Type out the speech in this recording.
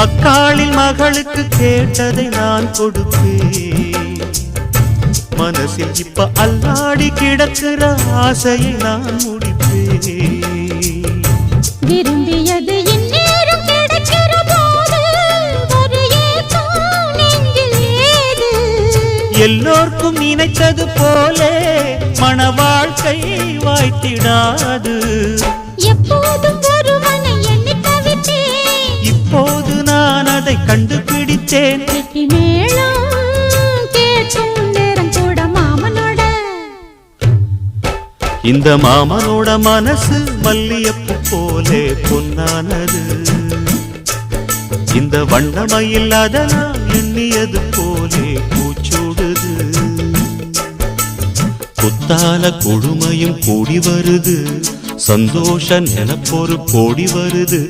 அக்காளின் மகளுக்கு கேட்டதை நான் கொடுப்பேன். மனசில் இப்ப அல்லாடி கிடக்கிற ஆசையை நான் முடிப்பேன். விரும்பியது இந்நேரம் கிடைக்கிற போது ஒரு ஏக்கம் நெஞ்சில் ஏது? எல்லோர்க்கும் நினைத்தது போலே மன வாழ்க்கை வாய்த்திடாது. எப்போதும் ஒருவனை எண்ணி தவித்தேன், இப்போது நான் அதை கண்டுபிடித்தேன். வெற்றி மேளம் கேட்கும் நேரம் கூட மாமனோட. இந்த மாமனோட மனசு மல்லியப்பு போலே பொன்னானது. இந்த வண்ணமயில் அதனால் எண்ணியது போலே பூச்சூடுது. குத்தால கொடுமையும் கூடி வருது, சந்தோஷ நினப்பொரு கோடி வருது.